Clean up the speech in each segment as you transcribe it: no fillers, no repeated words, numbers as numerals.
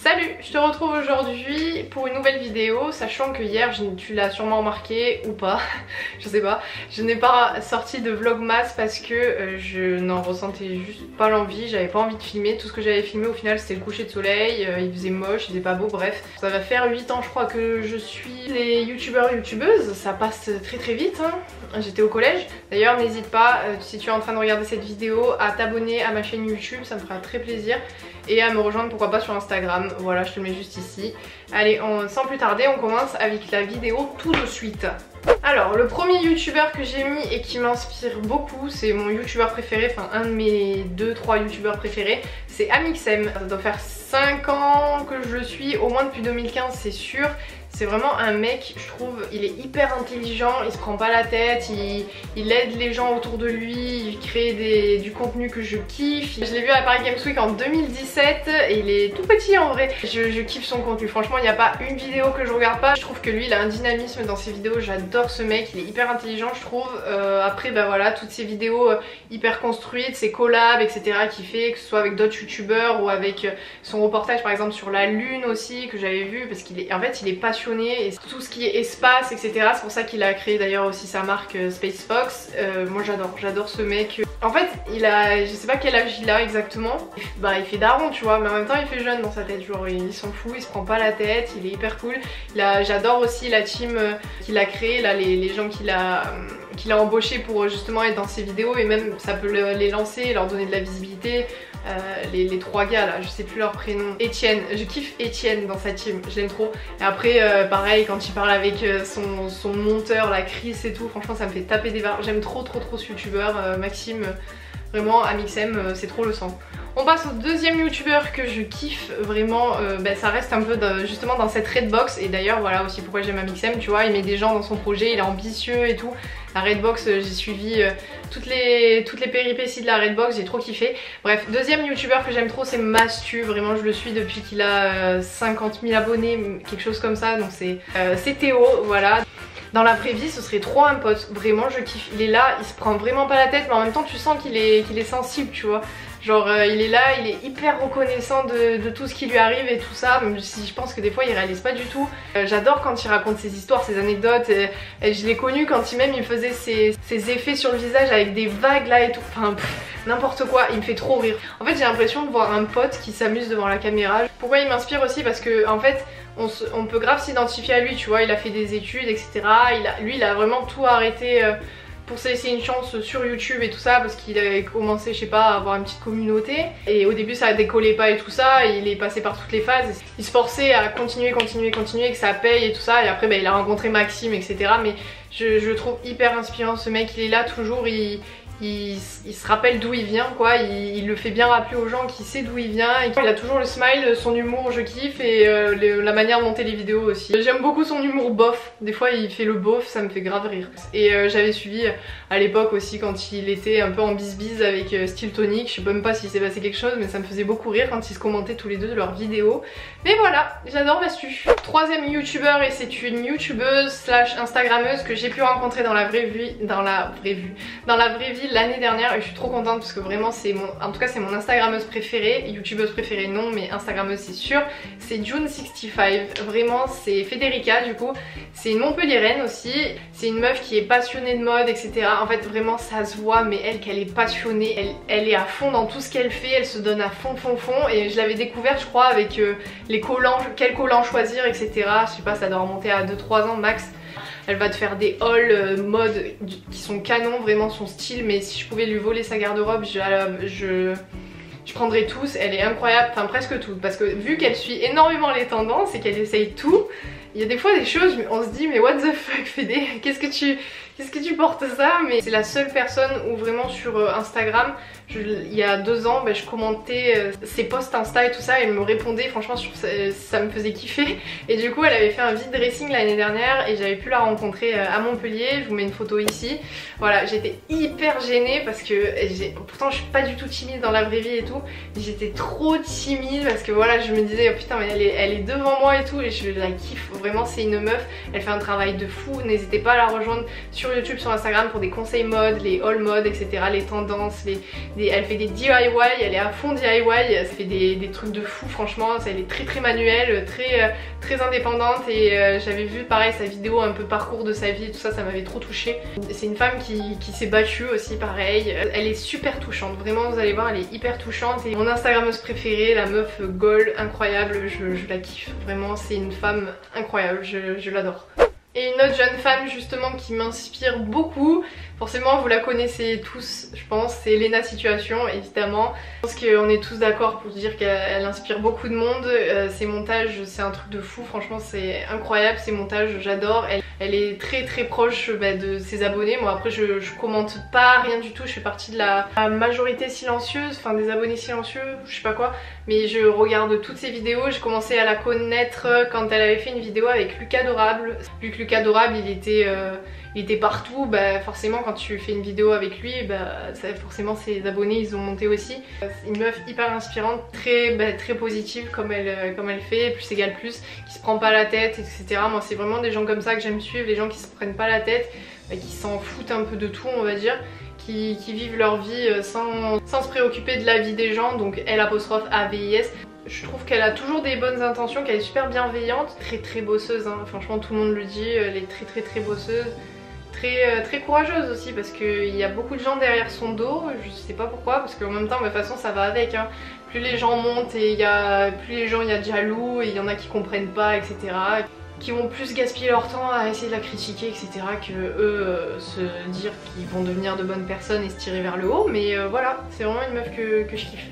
Salut, je te retrouve aujourd'hui pour une nouvelle vidéo, sachant que hier, tu l'as sûrement remarqué ou pas, je sais pas, je n'ai pas sorti de vlogmas parce que je n'en ressentais juste pas l'envie, j'avais pas envie de filmer, tout ce que j'avais filmé au final c'était le coucher de soleil, il faisait moche, il faisait pas beau, bref. Ça va faire 8 ans je crois que je suis les youtubeurs youtubeuses, ça passe très très vite, hein. J'étais au collège, d'ailleurs n'hésite pas, si tu es en train de regarder cette vidéo, à t'abonner à ma chaîne YouTube, ça me fera très plaisir. Et à me rejoindre pourquoi pas sur Instagram, voilà je te le mets juste ici. Allez, sans plus tarder on commence avec la vidéo tout de suite. Alors le premier youtubeur que j'ai mis et qui m'inspire beaucoup, c'est mon youtubeur préféré, enfin un de mes 2-3 youtubeurs préférés, c'est Amixem. Ça doit faire 5 ans que je le suis, au moins depuis 2015 c'est sûr. C'est vraiment un mec, je trouve, il est hyper intelligent, il se prend pas la tête, il aide les gens autour de lui, il crée du contenu que je kiffe. Je l'ai vu à Paris Games Week en 2017 et il est tout petit en vrai. Je kiffe son contenu, franchement il n'y a pas une vidéo que je regarde pas. Je trouve que lui il a un dynamisme dans ses vidéos, j'adore ce mec, il est hyper intelligent je trouve. Après bah voilà, toutes ses vidéos hyper construites, ses collabs etc qu'il fait, que ce soit avec d'autres youtubeurs ou avec son reportage par exemple sur la lune aussi que j'avais vu, parce qu'il est en fait il est passionné et tout ce qui est espace etc, c'est pour ça qu'il a créé d'ailleurs aussi sa marque Space Fox. Moi j'adore ce mec. En fait il a, je sais pas quel âge il a exactement, bah il fait daron tu vois, mais en même temps il fait jeune dans sa tête, genre il s'en fout, il se prend pas la tête, il est hyper cool. J'adore aussi la team qu'il a créée, là les gens qu'il a embauché pour justement être dans ses vidéos, et même ça peut les lancer, leur donner de la visibilité. Les trois gars là, je sais plus leur prénom. Etienne, je kiffe Etienne dans sa team, je l'aime trop. Et après pareil quand il parle avec son monteur, la Chris et tout, franchement ça me fait taper des barres. J'aime trop ce youtubeur, Maxime, vraiment Amixem, c'est trop le sang. On passe au deuxième youtubeur que je kiffe vraiment, ça reste un peu justement dans cette Redbox, et d'ailleurs voilà aussi pourquoi j'aime Amixem, tu vois, il met des gens dans son projet, il est ambitieux et tout. La Redbox, j'ai suivi toutes les péripéties de la Redbox, j'ai trop kiffé. Bref, deuxième youtubeur que j'aime trop c'est Mastu, vraiment je le suis depuis qu'il a 50 000 abonnés, quelque chose comme ça, donc c'est Théo, voilà. Dans la vraie vie ce serait trop un pote, vraiment je kiffe, il est là, il se prend vraiment pas la tête, mais en même temps tu sens qu'il est sensible tu vois. Genre il est là, il est hyper reconnaissant de tout ce qui lui arrive et tout ça, même si je pense que des fois il réalise pas du tout. J'adore quand il raconte ses histoires, ses anecdotes, et je l'ai connu quand il faisait ses effets sur le visage avec des vagues là et tout, enfin n'importe quoi, il me fait trop rire. En fait j'ai l'impression de voir un pote qui s'amuse devant la caméra. Pourquoi il m'inspire aussi? Parce que en fait on peut grave s'identifier à lui, tu vois, il a fait des études etc, lui il a vraiment tout arrêté pour se laisser une chance sur YouTube et tout ça, parce qu'il avait commencé je sais pas à avoir une petite communauté, et au début ça décollait pas et tout ça, et il est passé par toutes les phases, il se forçait à continuer, que ça paye et tout ça, et après il a rencontré Maxime etc, mais je trouve hyper inspirant ce mec, il est là toujours, il se rappelle d'où il vient quoi, il le fait bien rappeler aux gens qu'il sait d'où il vient, et il a toujours le smile, son humour je kiffe, et la manière de monter les vidéos aussi. J'aime beaucoup son humour bof, des fois il fait le bof, ça me fait grave rire. Et j'avais suivi à l'époque aussi quand il était un peu en bisbise avec Style Tonic, je sais même pas s'il s'est passé quelque chose, mais ça me faisait beaucoup rire quand ils se commentaient tous les deux de leurs vidéos. Mais voilà, j'adore Mastu. Troisième youtubeur, et c'est une youtubeuse slash instagrammeuse que j'ai pu rencontrer dans la vraie vie l'année dernière, et je suis trop contente parce que vraiment en tout cas c'est mon instagrammeuse préférée, youtubeuse préférée non mais instagrammeuse c'est sûr, c'est June65, vraiment c'est Federica du coup, c'est une Montpelliéraine aussi, c'est une meuf qui est passionnée de mode etc, en fait vraiment ça se voit, mais qu'elle est passionnée, elle est à fond dans tout ce qu'elle fait, elle se donne à fond, et je l'avais découverte je crois avec les collants, quel collant choisir etc, je sais pas, ça doit remonter à 2-3 ans max. Elle va te faire des hauls mode qui sont canons, vraiment son style, mais si je pouvais lui voler sa garde-robe, je prendrais tous. Elle est incroyable, enfin presque toutes, parce que vu qu'elle suit énormément les tendances et qu'elle essaye tout, il y a des fois des choses, on se dit mais what the fuck Fédé, qu'est-ce que tu portes ça? Mais c'est la seule personne où vraiment sur Instagram, il y a 2 ans, je commentais ses posts Insta et tout ça, et elle me répondait, franchement ça me faisait kiffer. Et du coup elle avait fait un vide dressing l'année dernière et j'avais pu la rencontrer à Montpellier, je vous mets une photo ici. Voilà, j'étais hyper gênée parce que pourtant je suis pas du tout timide dans la vraie vie et tout, mais j'étais trop timide parce que voilà, je me disais oh putain mais elle est devant moi et tout, et je la kiffe, vraiment c'est une meuf, elle fait un travail de fou, n'hésitez pas à la rejoindre sur YouTube, sur Instagram pour des conseils mode, les haul mode etc, les tendances, elle fait des DIY, elle est à fond DIY, elle fait des trucs de fou franchement, elle est très manuelle, très indépendante et j'avais vu pareil sa vidéo un peu parcours de sa vie et tout ça, ça m'avait trop touchée. C'est une femme qui s'est battue aussi pareil, elle est super touchante, vraiment vous allez voir elle est hyper touchante et mon instagrammeuse préférée, la meuf Gold, incroyable, je la kiffe, vraiment c'est une femme incroyable, je l'adore. Et une autre jeune femme justement qui m'inspire beaucoup, forcément vous la connaissez tous je pense, c'est Lena Situation évidemment. Je pense qu'on est tous d'accord pour dire qu'elle inspire beaucoup de monde, ses montages c'est un truc de fou, franchement c'est incroyable ses montages, j'adore. Elle est très proche de ses abonnés, moi après je commente pas rien du tout, je fais partie de la majorité silencieuse, enfin des abonnés silencieux, je sais pas quoi, mais je regarde toutes ses vidéos, j'ai commencé à la connaître quand elle avait fait une vidéo avec Lucas Adorable. Vu que Lucas Adorable il était partout, forcément quand tu fais une vidéo avec lui, forcément ses abonnés ils ont monté aussi. C'est une meuf hyper inspirante, très positive comme elle fait, plus égale plus, qui se prend pas la tête etc. Moi c'est vraiment des gens comme ça que j'aime suivre, les gens qui se prennent pas la tête, qui s'en foutent un peu de tout on va dire. Qui vivent leur vie sans se préoccuper de la vie des gens, donc L'_AVIS. Je trouve qu'elle a toujours des bonnes intentions, qu'elle est super bienveillante, très bosseuse, hein. Franchement tout le monde le dit, elle est très bosseuse, très courageuse aussi parce qu'il y a beaucoup de gens derrière son dos, je sais pas pourquoi, parce qu'en même temps de toute façon ça va avec, hein. Plus les gens montent et plus les gens il y a de jaloux et il y en a qui comprennent pas etc. Qui vont plus gaspiller leur temps à essayer de la critiquer etc. que eux se dire qu'ils vont devenir de bonnes personnes et se tirer vers le haut, mais voilà, c'est vraiment une meuf que je kiffe.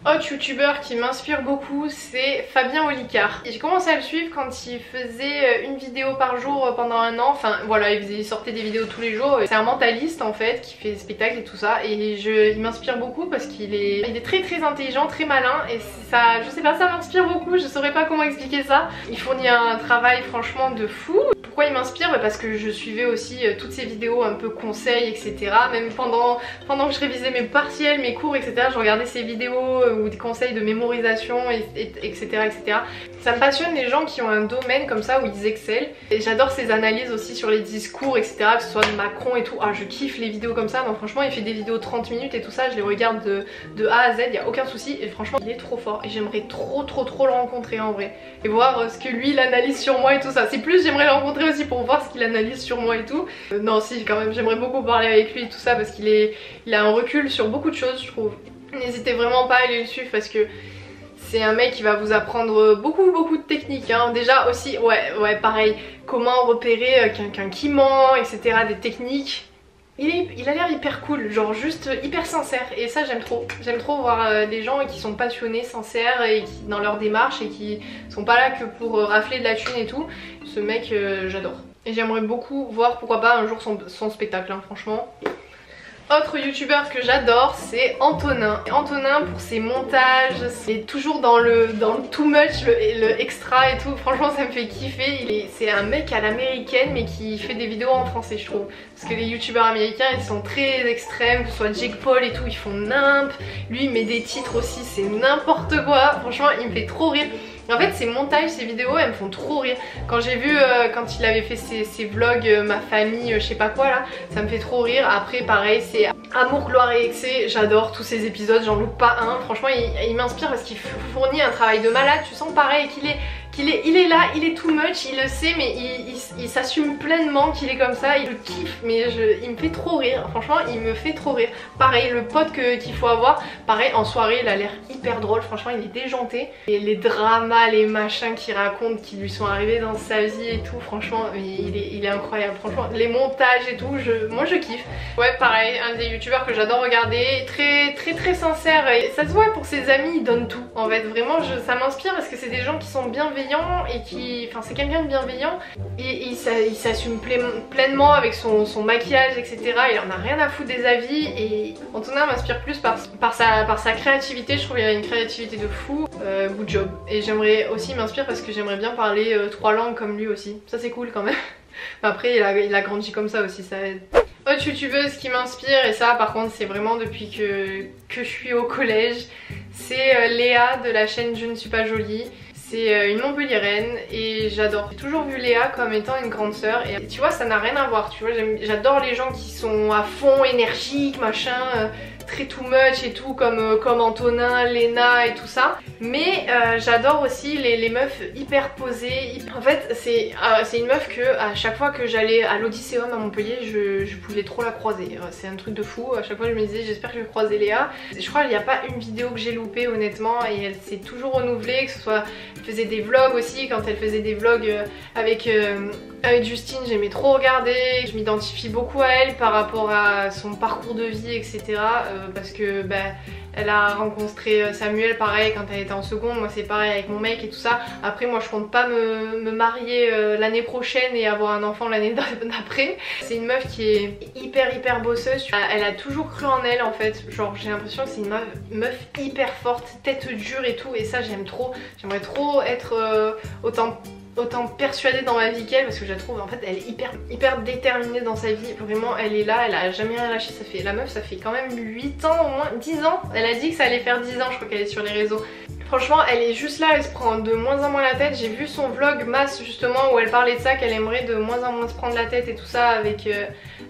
Autre youtubeur qui m'inspire beaucoup c'est Fabien Olicard. J'ai commencé à le suivre quand il faisait une vidéo par jour pendant un an, enfin voilà il sortait des vidéos tous les jours. C'est un mentaliste en fait qui fait des spectacles et tout ça et il m'inspire beaucoup parce qu'il est très intelligent, très malin et ça, je sais pas, ça m'inspire beaucoup, je saurais pas comment expliquer ça. Il fournit un travail franchement de fou. Pourquoi il m'inspire? Parce que je suivais aussi toutes ses vidéos un peu conseils etc. Même pendant que je révisais mes partiels, mes cours etc. je regardais ses vidéos ou des conseils de mémorisation etc. Ça me passionne les gens qui ont un domaine comme ça où ils excellent et j'adore ses analyses aussi sur les discours etc. que ce soit de Macron et tout, je kiffe les vidéos comme ça, donc franchement il fait des vidéos 30 minutes et tout ça, je les regarde de A à Z, il n'y a aucun souci et franchement il est trop fort et j'aimerais trop le rencontrer en vrai et voir ce que lui il analyse sur moi et tout ça. C'est plus j'aimerais le rencontrer aussi pour voir ce qu'il analyse sur moi et tout. Non si quand même j'aimerais beaucoup parler avec lui et tout ça parce qu'il a un recul sur beaucoup de choses je trouve. N'hésitez vraiment pas à aller le suivre parce que c'est un mec qui va vous apprendre beaucoup de techniques hein. Déjà aussi ouais pareil, comment repérer quelqu'un qui ment etc, des techniques. Il a l'air hyper cool, genre juste hyper sincère et ça j'aime trop voir des gens qui sont passionnés, sincères et qui, dans leur démarche et qui sont pas là que pour rafler de la thune et tout. Ce mec j'adore et j'aimerais beaucoup voir pourquoi pas un jour son spectacle hein, franchement. Autre youtubeur que j'adore c'est Antonin. Antonin pour ses montages, c'est toujours dans le too much, le extra et tout, franchement ça me fait kiffer. C'est un mec à l'américaine mais qui fait des vidéos en français je trouve. Parce que les youtubeurs américains ils sont très extrêmes, que ce soit Jake Paul et tout, ils font nimp. Lui il met des titres aussi, c'est n'importe quoi, franchement il me fait trop rire. En fait ses montages, ses vidéos elles me font trop rire. Quand j'ai vu quand il avait fait ses vlogs ma famille je sais pas quoi là, ça me fait trop rire. Après pareil c'est Amour, gloire et excès, j'adore tous ces épisodes, j'en loupe pas un. Franchement il m'inspire parce qu'il fournit un travail de malade. Tu sens pareil qu'il est là, il est too much, il le sait mais il s'assume pleinement qu'il est comme ça, il le kiffe mais il me fait trop rire, franchement il me fait trop rire. Pareil le pote qu'il faut avoir, pareil en soirée il a l'air hyper drôle, franchement il est déjanté. Et les dramas, les machins qu'il raconte qui lui sont arrivés dans sa vie et tout, franchement il est incroyable, franchement les montages et tout, moi je kiffe. Ouais pareil, un des youtubeurs que j'adore regarder, très sincère et ça se voit pour ses amis, il donne tout en fait, vraiment ça m'inspire parce que c'est des gens qui sont bienveillants et enfin c'est quelqu'un de bienveillant et il s'assume pleinement avec son maquillage etc. Il en a rien à foutre des avis et Antonin m'inspire plus par sa créativité, je trouve qu'il a une créativité de fou, good job. Et j'aimerais aussi m'inspire parce que j'aimerais bien parler 3 langues comme lui aussi, ça c'est cool quand même. Après il a grandi comme ça aussi, ça aide. Autre youtubeuse qui m'inspire, et ça par contre c'est vraiment depuis que je suis au collège, c'est Léa de la chaîne Je ne suis pas jolie. C'est une Montpelliéraine et j'adore. J'ai toujours vu Léa comme étant une grande sœur et tu vois ça n'a rien à voir, tu vois, j'adore les gens qui sont à fond, énergiques, machin, très too much et tout comme Antonin, Léna et tout ça. Mais j'adore aussi les meufs hyper posées. En fait c'est une meuf que à chaque fois que j'allais à l'Odysseum à Montpellier je pouvais trop la croiser. C'est un truc de fou. À chaque fois je me disais j'espère que je vais croiser Léa. Je crois qu'il n'y a pas une vidéo que j'ai loupée honnêtement et elle s'est toujours renouvelée, que ce soit elle faisait des vlogs aussi, quand elle faisait des vlogs avec Justine j'aimais trop regarder, je m'identifie beaucoup à elle par rapport à son parcours de vie etc. Parce que bah, elle a rencontré Samuel pareil quand elle était en seconde, moi c'est pareil avec mon mec et tout ça. Après moi je compte pas me marier l'année prochaine et avoir un enfant l'année d'après. C'est une meuf qui est hyper bosseuse, elle a toujours cru en elle en fait, genre j'ai l'impression que c'est une meuf hyper forte, tête dure et tout et ça j'aime trop. J'aimerais trop être autant persuadée dans ma vie qu'elle parce que je la trouve en fait elle est hyper déterminée dans sa vie, vraiment elle est là, elle a jamais rien lâché. Ça fait, la meuf ça fait quand même 8 ans au moins, 10 ans, elle a dit que ça allait faire 10 ans je crois qu'elle est sur les réseaux. Franchement elle est juste là, elle se prend de moins en moins la tête. J'ai vu son vlog masse justement où elle parlait de ça, qu'elle aimerait de moins en moins se prendre la tête et tout ça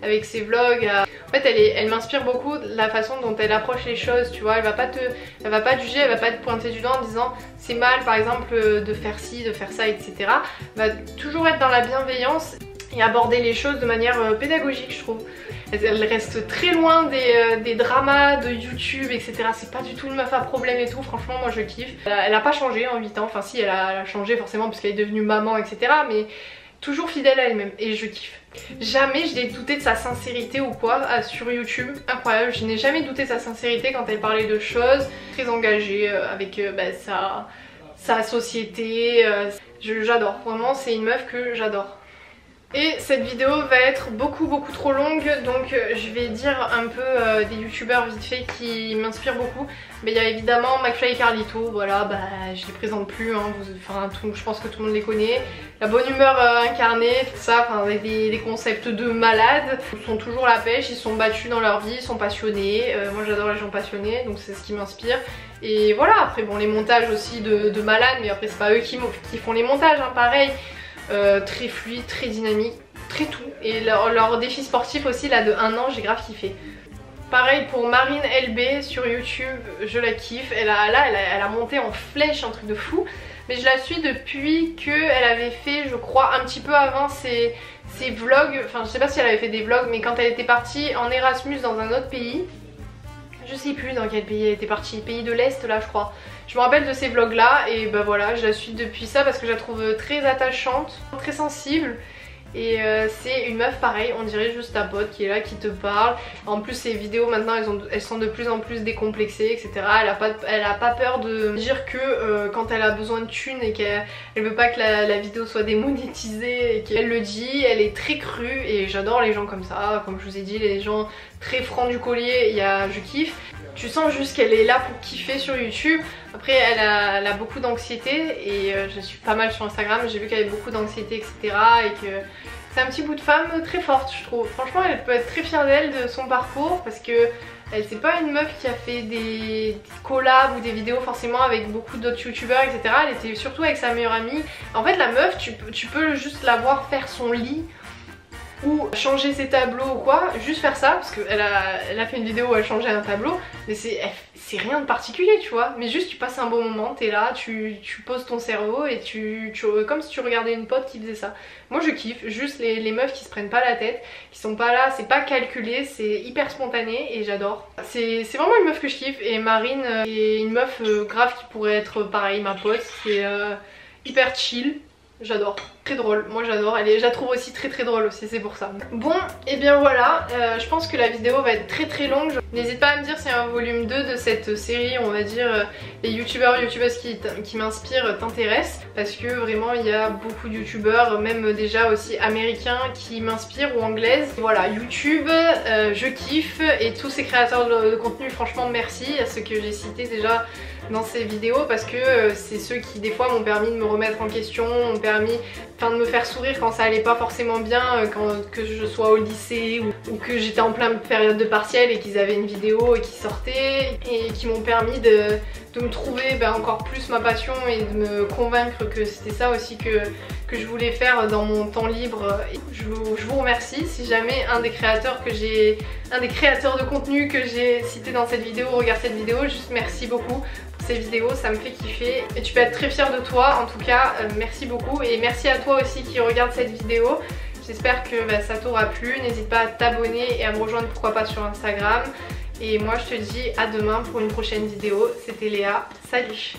avec ses vlogs. En fait elle m'inspire beaucoup la façon dont elle approche les choses, tu vois, elle va pas te juger, elle va pas te pointer du doigt en disant c'est mal par exemple de faire ci, de faire ça etc. Elle va toujours être dans la bienveillance et aborder les choses de manière pédagogique je trouve. Elle reste très loin des dramas de YouTube etc. C'est pas du tout une meuf à problème et tout, franchement moi je kiffe. Elle a pas changé en 8 ans, enfin si elle a changé forcément parce qu'elle est devenue maman etc. Mais toujours fidèle à elle-même et je kiffe. Jamais je n'ai douté de sa sincérité ou quoi sur YouTube, incroyable, je n'ai jamais douté de sa sincérité quand elle parlait de choses, très engagée avec sa société, j'adore, vraiment c'est une meuf que j'adore. Et cette vidéo va être beaucoup trop longue donc je vais dire un peu des youtubeurs vite fait qui m'inspirent beaucoup. Mais il y a évidemment McFly et Carlito, voilà, bah je les présente plus, hein, je pense que tout le monde les connaît. La bonne humeur incarnée, tout ça, des concepts de malades. Ils sont toujours à la pêche, ils sont battus dans leur vie, ils sont passionnés. Moi j'adore les gens passionnés donc c'est ce qui m'inspire. Et voilà, après bon les montages aussi de malades, mais après c'est pas eux qui font les montages, hein, pareil. Très fluide, très dynamique, très tout. Et leur défi sportif aussi là de 1 an j'ai grave kiffé. Pareil pour Marine LB sur YouTube, je la kiffe. Elle a monté en flèche, un truc de fou. Mais je la suis depuis qu'elle avait fait, je crois, un petit peu avant ses vlogs. Enfin je sais pas si elle avait fait des vlogs, mais quand elle était partie en Erasmus dans un autre pays. Je sais plus dans quel pays elle était partie, pays de l'Est là je crois. Je me rappelle de ces vlogs là et bah voilà, je la suis depuis ça parce que je la trouve très attachante, très sensible. Et c'est une meuf pareil, on dirait juste ta pote qui est là, qui te parle. En plus ses vidéos maintenant elles sont de plus en plus décomplexées etc. Elle a pas peur de dire que quand elle a besoin de thunes et qu'elle veut pas que la vidéo soit démonétisée et qu'elle le dit, elle est très crue et j'adore les gens comme ça. Comme je vous ai dit, les gens très francs du collier, je kiffe. Tu sens juste qu'elle est là pour kiffer sur YouTube. Après elle a beaucoup d'anxiété et je suis pas mal sur Instagram, j'ai vu qu'elle avait beaucoup d'anxiété etc. et que c'est un petit bout de femme très forte je trouve. Franchement elle peut être très fière d'elle, de son parcours, parce que c'est pas une meuf qui a fait des collabs ou des vidéos forcément avec beaucoup d'autres youtubeurs etc. Elle était surtout avec sa meilleure amie. En fait la meuf tu peux juste la voir faire son lit ou changer ses tableaux ou quoi, juste faire ça, parce qu'elle a fait une vidéo où elle changeait un tableau, mais c'est rien de particulier tu vois, mais juste tu passes un bon moment, t'es là, tu poses ton cerveau et comme si tu regardais une pote qui faisait ça. Moi je kiffe, juste les meufs qui se prennent pas la tête, qui sont pas là, c'est pas calculé, c'est hyper spontané et j'adore. C'est vraiment une meuf que je kiffe et Marine est une meuf grave qui pourrait être pareil ma pote, c'est hyper chill. J'adore, très drôle, moi j'adore, je la trouve aussi très drôle aussi, c'est pour ça. Bon, et bien voilà, je pense que la vidéo va être très longue. N'hésite pas à me dire si un volume 2 de cette série, on va dire, les youtubeuses qui m'inspirent t'intéressent. Parce que vraiment il y a beaucoup de youtubeurs, même déjà aussi américains, qui m'inspirent ou anglaises. Voilà, YouTube, je kiffe, et tous ces créateurs de contenu, franchement merci à ceux que j'ai cités déjà dans ces vidéos, parce que c'est ceux qui des fois m'ont permis de me remettre en question, m'ont permis de me faire sourire quand ça allait pas forcément bien, que je sois au lycée ou que j'étais en pleine période de partiel et qu'ils avaient une vidéo qui sortait et qui m'ont permis de me trouver encore plus ma passion et de me convaincre que c'était ça aussi que je voulais faire dans mon temps libre. Et je vous remercie. Si jamais un des créateurs de contenu que j'ai cité dans cette vidéo regarde cette vidéo, juste merci beaucoup pour ces vidéos, ça me fait kiffer et tu peux être très fière de toi. En tout cas, merci beaucoup et merci à toi aussi qui regarde cette vidéo. J'espère que ça t'aura plu. N'hésite pas à t'abonner et à me rejoindre pourquoi pas sur Instagram. Et moi je te dis à demain pour une prochaine vidéo. C'était Léa, salut!